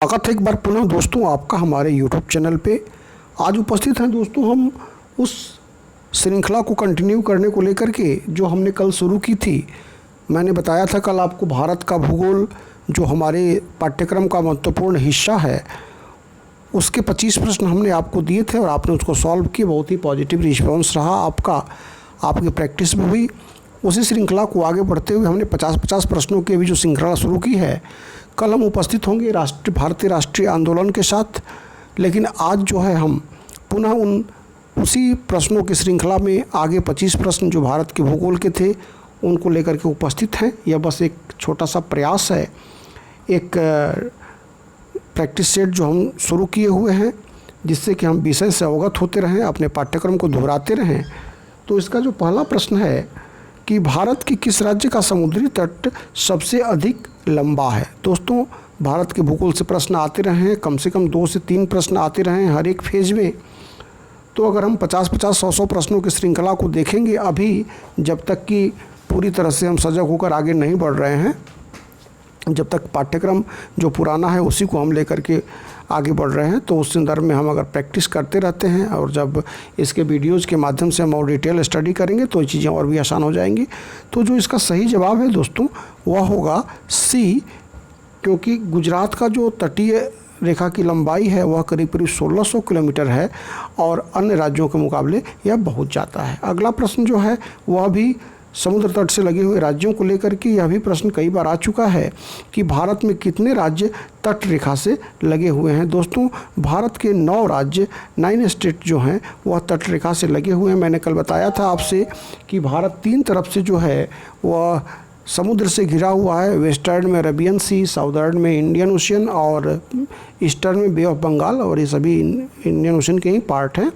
स्वागत है एक बार पुनः दोस्तों आपका हमारे YouTube चैनल पे। आज उपस्थित हैं दोस्तों हम उस श्रृंखला को कंटिन्यू करने को लेकर के जो हमने कल शुरू की थी। मैंने बताया था कल आपको भारत का भूगोल जो हमारे पाठ्यक्रम का महत्वपूर्ण हिस्सा है उसके 25 प्रश्न हमने आपको दिए थे और आपने उसको सॉल्व किए। बहुत ही पॉजिटिव रिस्पॉन्स रहा आपका, आपकी प्रैक्टिस भी हुई। उसी श्रृंखला को आगे बढ़ते हुए हमने 50-50 प्रश्नों की अभी जो श्रृंखला शुरू की है। कल हम उपस्थित होंगे भारतीय राष्ट्रीय आंदोलन के साथ, लेकिन आज जो है हम पुनः उसी प्रश्नों की श्रृंखला में आगे 25 प्रश्न जो भारत के भूगोल के थे उनको लेकर के उपस्थित हैं। यह बस एक छोटा सा प्रयास है, एक प्रैक्टिस सेट जो हम शुरू किए हुए हैं जिससे कि हम विषय से अवगत होते रहें, अपने पाठ्यक्रम को दोहराते रहें। तो इसका जो पहला प्रश्न है कि भारत के किस राज्य का समुद्री तट सबसे अधिक लंबा है। दोस्तों भारत के भूगोल से प्रश्न आते रहे हैं, कम से कम 2 से 3 प्रश्न आते रहे हैं हर एक फेज में। तो अगर हम 50-50, 100-100 प्रश्नों की श्रृंखला को देखेंगे अभी, जब तक कि पूरी तरह से हम सजग होकर आगे नहीं बढ़ रहे हैं, जब तक पाठ्यक्रम जो पुराना है उसी को हम लेकर के आगे बढ़ रहे हैं, तो उस संदर्भ में हम अगर प्रैक्टिस करते रहते हैं और जब इसके वीडियोज़ के माध्यम से हम और डिटेल स्टडी करेंगे तो ये चीज़ें और भी आसान हो जाएंगी। तो जो इसका सही जवाब है दोस्तों वह होगा सी, क्योंकि गुजरात का जो तटीय रेखा की लंबाई है वह करीब करीब 1600 किलोमीटर है और अन्य राज्यों के मुकाबले यह बहुत ज़्यादा है। अगला प्रश्न जो है वह भी समुद्र तट से लगे हुए राज्यों को लेकर के, यह भी प्रश्न कई बार आ चुका है कि भारत में कितने राज्य तट रेखा से लगे हुए हैं। दोस्तों भारत के 9 राज्य 9 स्टेट जो हैं वह तट रेखा से लगे हुए हैं। मैंने कल बताया था आपसे कि भारत 3 तरफ से जो है वह समुद्र से घिरा हुआ है। वेस्टर्न में अरेबियन सी, साउदर्न में इंडियन ओशियन और ईस्टर्न में बे ऑफ बंगाल, और ये सभी इंडियन ओशियन के ही पार्ट हैं।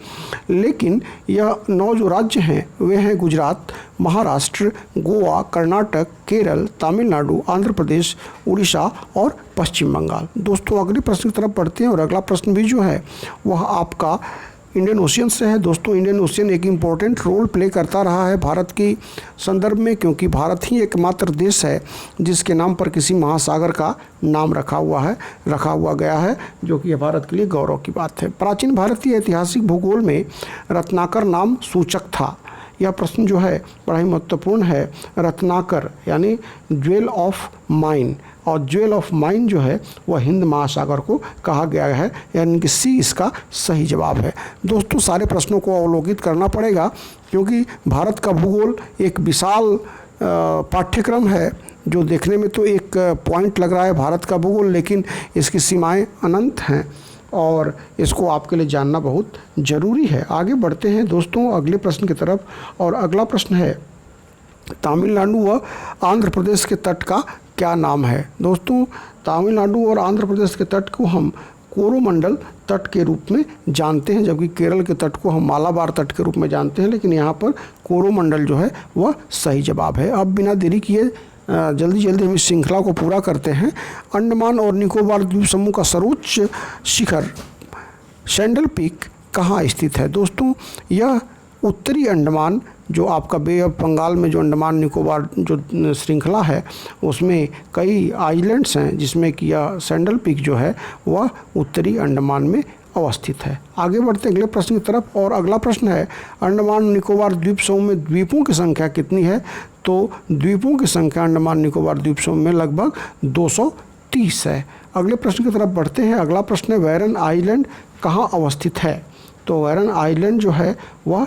लेकिन यह 9 जो राज्य हैं वे हैं गुजरात, महाराष्ट्र, गोवा, कर्नाटक, केरल, तमिलनाडु, आंध्र प्रदेश, उड़ीसा और पश्चिम बंगाल। दोस्तों अगले प्रश्न की तरफ बढ़ते हैं और अगला प्रश्न भी जो है वह आपका इंडियन ओशियन से है। दोस्तों इंडियन ओशियन एक इम्पॉर्टेंट रोल प्ले करता रहा है भारत की संदर्भ में, क्योंकि भारत ही एकमात्र देश है जिसके नाम पर किसी महासागर का नाम रखा हुआ गया है, जो कि भारत के लिए गौरव की बात है। प्राचीन भारतीय ऐतिहासिक भूगोल में रत्नाकर नाम सूचक था। यह प्रश्न जो है बड़ा ही महत्वपूर्ण है। रत्नाकर यानी ज्वेल ऑफ माइन, और ज्वेल ऑफ माइन जो है वह हिंद महासागर को कहा गया है, यानी कि सी इसका सही जवाब है। दोस्तों सारे प्रश्नों को अवलोकित करना पड़ेगा क्योंकि भारत का भूगोल एक विशाल पाठ्यक्रम है जो देखने में तो एक पॉइंट लग रहा है भारत का भूगोल, लेकिन इसकी सीमाएं अनंत हैं और इसको आपके लिए जानना बहुत ज़रूरी है। आगे बढ़ते हैं दोस्तों अगले प्रश्न की तरफ, और अगला प्रश्न है तमिलनाडु व आंध्र प्रदेश के तट का क्या नाम है। दोस्तों तमिलनाडु और आंध्र प्रदेश के तट को हम कोरोमंडल तट के रूप में जानते हैं, जबकि केरल के तट को हम मालाबार तट के रूप में जानते हैं, लेकिन यहाँ पर कोरोमंडल जो है वह सही जवाब है। अब बिना देरी किए जल्दी हम इस श्रृंखला को पूरा करते हैं। अंडमान और निकोबार द्वीप समूह का सर्वोच्च शिखर सैंडल पीक कहाँ स्थित है। दोस्तों यह उत्तरी अंडमान, जो आपका बे ऑफ बंगाल में जो अंडमान निकोबार जो श्रृंखला है उसमें कई आइलैंड्स हैं, जिसमें कि यह सैंडल पीक जो है वह उत्तरी अंडमान में अवस्थित है। आगे बढ़ते हैं अगले प्रश्न की तरफ, और अगला प्रश्न है अंडमान निकोबार द्वीप समूह में द्वीपों की संख्या कितनी है। तो द्वीपों की संख्या अंडमान निकोबार द्वीप समूह में लगभग 230 है। अगले प्रश्न की तरफ बढ़ते हैं। अगला प्रश्न है वैरन आइलैंड कहाँ अवस्थित है। तो वैरन आइलैंड जो है वह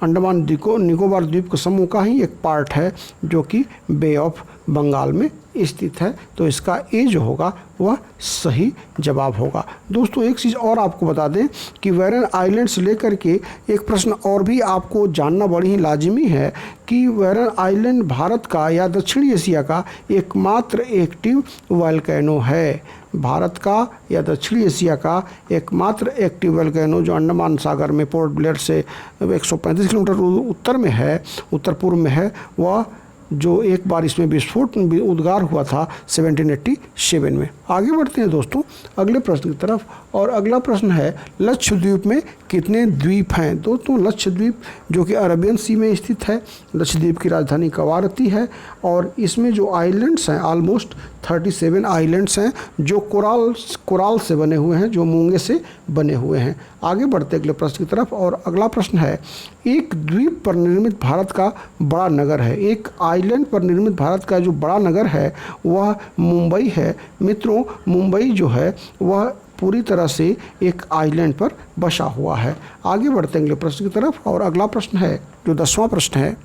अंडमान निकोबार द्वीप के समूह का ही एक पार्ट है जो कि बे ऑफ बंगाल में स्थित है। तो इसका ए जो होगा वह सही जवाब होगा। दोस्तों एक चीज़ और आपको बता दें कि वैरन आइलैंड से लेकर के एक प्रश्न और भी आपको जानना बड़ी ही लाजिमी है कि वैरन आइलैंड भारत का या दक्षिणी एशिया का एकमात्र एक्टिव वोल्केनो है। भारत का या दक्षिणी एशिया का एकमात्र एक्टिव वोल्केनो जो अंडमान सागर में पोर्ट ब्लेयर से 135 किलोमीटर उत्तर में है, उत्तर पूर्व में है, वह जो एक बार इसमें विस्फोट उद्गार हुआ था 1787 में। आगे बढ़ते हैं दोस्तों अगले प्रश्न की तरफ, और अगला प्रश्न है लक्षद्वीप में कितने द्वीप हैं। दोस्तों लक्षद्वीप जो कि अरबियन सी में स्थित है, लक्षद्वीप की राजधानी कवारती है, और इसमें जो आइलैंड्स हैं ऑलमोस्ट 37 आइलैंड्स हैं जो कोराल से बने हुए हैं, जो मूंगे से बने हुए हैं। आगे बढ़ते अगले प्रश्न की तरफ, और अगला प्रश्न है एक द्वीप पर निर्मित भारत का बड़ा नगर है। एक आइलैंड पर निर्मित भारत का जो बड़ा नगर है वह मुंबई है। मित्रों मुंबई जो है वह पूरी तरह से एक आइलैंड पर बसा हुआ है। आगे बढ़ते हैं अगले प्रश्न की तरफ, और अगला प्रश्न है जो 10वां प्रश्न है,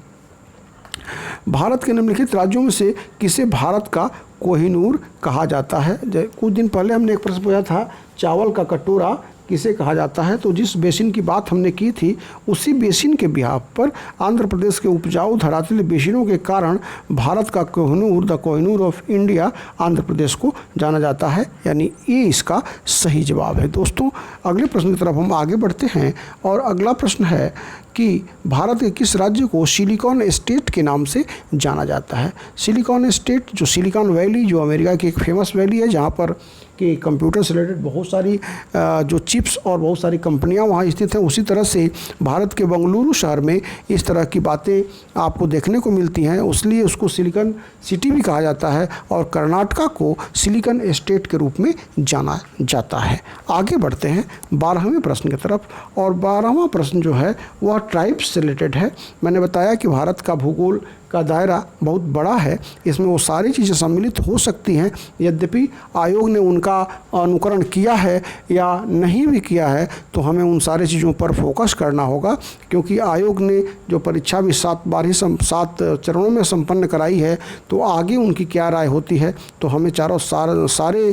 भारत के निम्नलिखित राज्यों में से किसे भारत का कोहिनूर कहा जाता है। कुछ दिन पहले हमने एक प्रश्न पूछा था चावल का कटोरा किसे कहा जाता है, तो जिस बेसिन की बात हमने की थी उसी बेसिन के बिहाफ पर आंध्र प्रदेश के उपजाऊ धरातलीय बेसिनों के कारण भारत का Kohinoor, the Kohinoor of India, Andhra Pradesh को जाना जाता है, यानी ये इसका सही जवाब है। दोस्तों अगले प्रश्न की तरफ हम आगे बढ़ते हैं, और अगला प्रश्न है कि भारत के किस राज्य को सिलिकॉन स्टेट के नाम से जाना जाता है। सिलिकॉन स्टेट जो सिलिकॉन वैली जो अमेरिका की एक फेमस वैली है, जहाँ पर कि कंप्यूटर से रिलेटेड बहुत सारी जो चिप्स और बहुत सारी कंपनियां वहाँ स्थित हैं, उसी तरह से भारत के बेंगलुरु शहर में इस तरह की बातें आपको देखने को मिलती हैं, इसलिए उसको सिलिकॉन सिटी भी कहा जाता है, और कर्नाटका को सिलिकॉन स्टेट के रूप में जाना जाता है। आगे बढ़ते हैं 12वें प्रश्न की तरफ, और 12वां प्रश्न जो है वह ट्राइब्स से रिलेटेड है। मैंने बताया कि भारत का भूगोल का दायरा बहुत बड़ा है, इसमें वो सारी चीज़ें सम्मिलित हो सकती हैं। यद्यपि आयोग ने उनका अनुकरण किया है या नहीं भी किया है, तो हमें उन सारी चीज़ों पर फोकस करना होगा, क्योंकि आयोग ने जो परीक्षा भी 7 चरणों में संपन्न कराई है, तो आगे उनकी क्या राय होती है, तो हमें सारे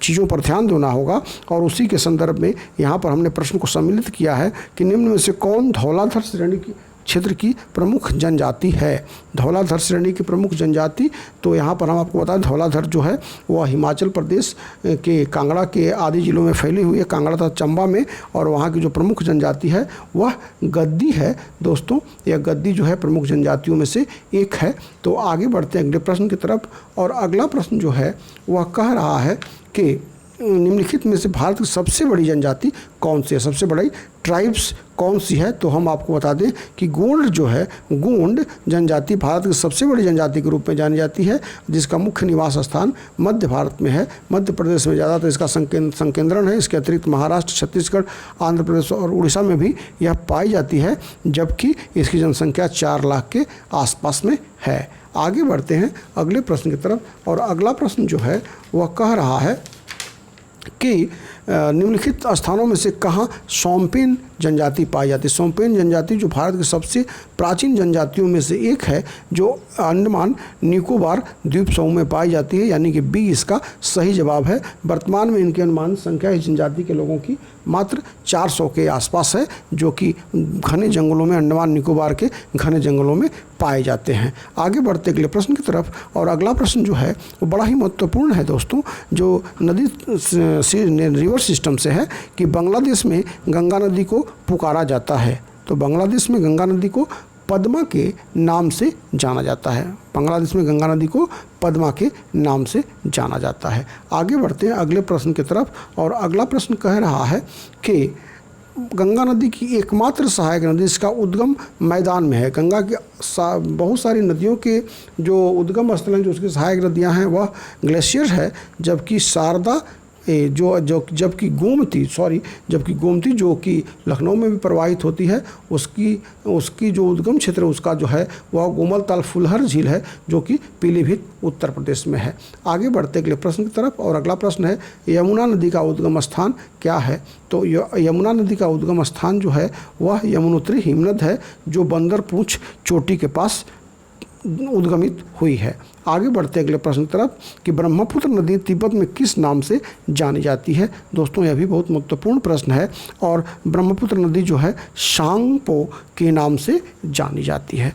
चीज़ों पर ध्यान देना होगा। और उसी के संदर्भ में यहाँ पर हमने प्रश्न को सम्मिलित किया है कि निम्न में से कौन धौलाधर श्रेणी की क्षेत्र की प्रमुख जनजाति है। धौलाधर श्रेणी की प्रमुख जनजाति, तो यहाँ पर हम आपको बताएं धौलाधर जो है वह हिमाचल प्रदेश के कांगड़ा के आदि जिलों में फैली हुई है, कांगड़ा तथा चंबा में, और वहाँ की जो प्रमुख जनजाति है वह गद्दी है। दोस्तों यह गद्दी जो है प्रमुख जनजातियों में से एक है। तो आगे बढ़ते हैं अगले प्रश्न की तरफ, और अगला प्रश्न जो है वह कह रहा है कि निम्नलिखित में से भारत की सबसे बड़ी जनजाति कौन सी है, सबसे बड़ी ट्राइब्स कौन सी है। तो हम आपको बता दें कि गोंड जो है, गोंड जनजाति भारत की सबसे बड़ी जनजाति के रूप में जानी जाती है, जिसका मुख्य निवास स्थान मध्य भारत में है। मध्य प्रदेश में ज़्यादातर इसका संकेंद्रण है। इसके अतिरिक्त महाराष्ट्र, छत्तीसगढ़, आंध्र प्रदेश और उड़ीसा में भी यह पाई जाती है, जबकि इसकी जनसंख्या 4 लाख के आसपास में है। आगे बढ़ते हैं अगले प्रश्न की तरफ, और अगला प्रश्न जो है वह कह रहा है कि निम्नलिखित स्थानों में से कहाँ सोम्पेन जनजाति पाई जाती है। सोम्पेन जनजाति जो भारत की सबसे प्राचीन जनजातियों में से एक है, जो अंडमान निकोबार द्वीप समूह में पाई जाती है, यानी कि बी इसका सही जवाब है। वर्तमान में इनकी अनुमान संख्या इस जनजाति के लोगों की मात्र 400 के आसपास है, जो कि घने जंगलों में, अंडमान निकोबार के घने जंगलों में पाए जाते हैं। आगे बढ़ते अगले प्रश्न की तरफ, और अगला प्रश्न जो है वो बड़ा ही महत्वपूर्ण है दोस्तों, जो नदी रिवर सिस्टम से है कि बांग्लादेश में गंगा नदी को पुकारा जाता है। तो बांग्लादेश में गंगा नदी को पद्मा के नाम से जाना जाता है। बांग्लादेश में गंगा नदी को पद्मा के नाम से जाना जाता है। आगे बढ़ते हैं अगले प्रश्न की तरफ, और अगला प्रश्न कह रहा है कि गंगा नदी की एकमात्र सहायक नदी इसका उद्गम मैदान में है। गंगा की बहुत सारी नदियों के जो उद्गम स्थल हैं, जो उसकी सहायक नदियां हैं, वह ग्लेशियर है, जबकि शारदा जबकि गोमती जो कि लखनऊ में भी प्रवाहित होती है, उसकी जो उद्गम क्षेत्र है उसका जो है वह गोमलताल फुलहर झील है, जो कि पीलीभीत उत्तर प्रदेश में है। आगे बढ़ते अगले प्रश्न की तरफ, और अगला प्रश्न है यमुना नदी का उद्गम स्थान क्या है। तो यमुना नदी का उद्गम स्थान जो है वह यमुनोत्री हिमनद है, जो बंदरपूंछ चोटी के पास उद्गमित हुई है। आगे बढ़ते अगले प्रश्न की तरफ कि ब्रह्मपुत्र नदी तिब्बत में किस नाम से जानी जाती है। दोस्तों यह भी बहुत महत्वपूर्ण प्रश्न है, और ब्रह्मपुत्र नदी जो है सांगपो के नाम से जानी जाती है।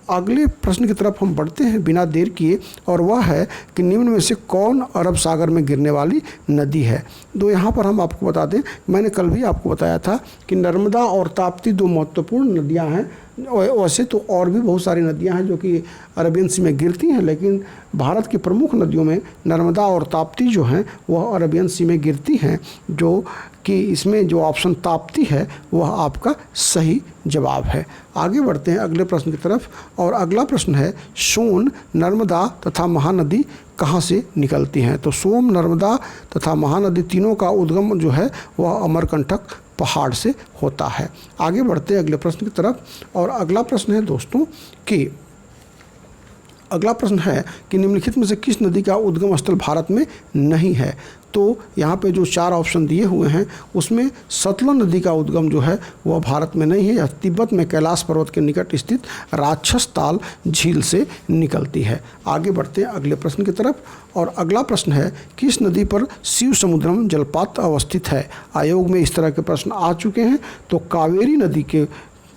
अगले प्रश्न की तरफ हम बढ़ते हैं बिना देर किए, और वह है कि निम्न में से कौन अरब सागर में गिरने वाली नदी है। तो यहाँ पर हम आपको बता दें, मैंने कल भी आपको बताया था कि नर्मदा और ताप्ती 2 महत्वपूर्ण नदियाँ हैं। वैसे तो और भी बहुत सारी नदियां हैं जो कि अरबियन सी में गिरती हैं, लेकिन भारत की प्रमुख नदियों में नर्मदा और ताप्ती जो हैं वह अरबियन सी में गिरती हैं, जो कि इसमें जो ऑप्शन ताप्ती है वह आपका सही जवाब है। आगे बढ़ते हैं अगले प्रश्न की तरफ, और अगला प्रश्न है सोन, नर्मदा तथा महानदी कहाँ से निकलती हैं? तो सोन, नर्मदा तथा महानदी तीनों का उद्गम जो है वह अमरकंटक पहाड़ से होता है। आगे बढ़ते हैं अगले प्रश्न की तरफ, और अगला प्रश्न है दोस्तों कि अगला प्रश्न है कि निम्नलिखित में से किस नदी का उद्गम स्थल भारत में नहीं है? तो यहाँ पे जो 4 ऑप्शन दिए हुए हैं उसमें सतलज नदी का उद्गम जो है वह भारत में नहीं है। यह तिब्बत में कैलाश पर्वत के निकट स्थित राक्षस ताल झील से निकलती है। आगे बढ़ते हैं अगले प्रश्न की तरफ, और अगला प्रश्न है किस नदी पर शिव समुद्रम जलपात अवस्थित है? आयोग में इस तरह के प्रश्न आ चुके हैं। तो कावेरी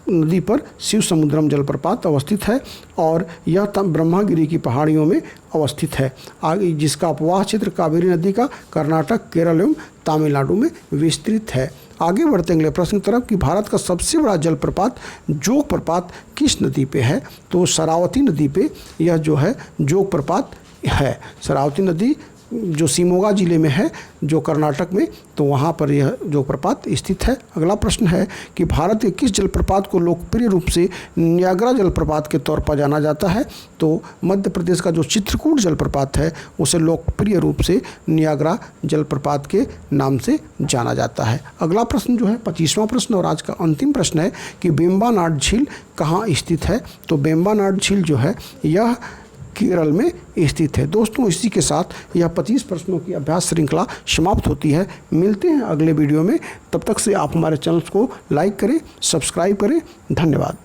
नदी पर शिव समुद्रम जलप्रपात अवस्थित है, और यह ब्रह्मागिरी की पहाड़ियों में अवस्थित है। आगे जिसका अपवाह क्षेत्र कावेरी नदी का कर्नाटक, केरल एवं तमिलनाडु में विस्तृत है। आगे बढ़ते अगले प्रश्न की तरफ कि भारत का सबसे बड़ा जलप्रपात जोग प्रपात किस नदी पे है? तो शरावती नदी पे यह जो है जोग प्रपात है। शरावती नदी जो शिमोगा जिले में है, जो कर्नाटक में, तो वहाँ पर यह जोग प्रपात स्थित है। अगला प्रश्न है कि भारत के किस जलप्रपात को लोकप्रिय रूप से नियाग्रा जलप्रपात के तौर पर जाना जाता है? तो मध्य प्रदेश का जो चित्रकूट जलप्रपात है उसे लोकप्रिय रूप से नियाग्रा जलप्रपात के नाम से जाना जाता है। अगला प्रश्न जो है 25वां प्रश्न और आज का अंतिम प्रश्न है कि वेम्बनाड झील कहाँ स्थित है? तो वेम्बनाड झील जो है यह केरल में स्थित है। दोस्तों इसी के साथ यह 25 प्रश्नों की अभ्यास श्रृंखला समाप्त होती है। मिलते हैं अगले वीडियो में, तब तक से आप हमारे चैनल को लाइक करें, सब्सक्राइब करें। धन्यवाद।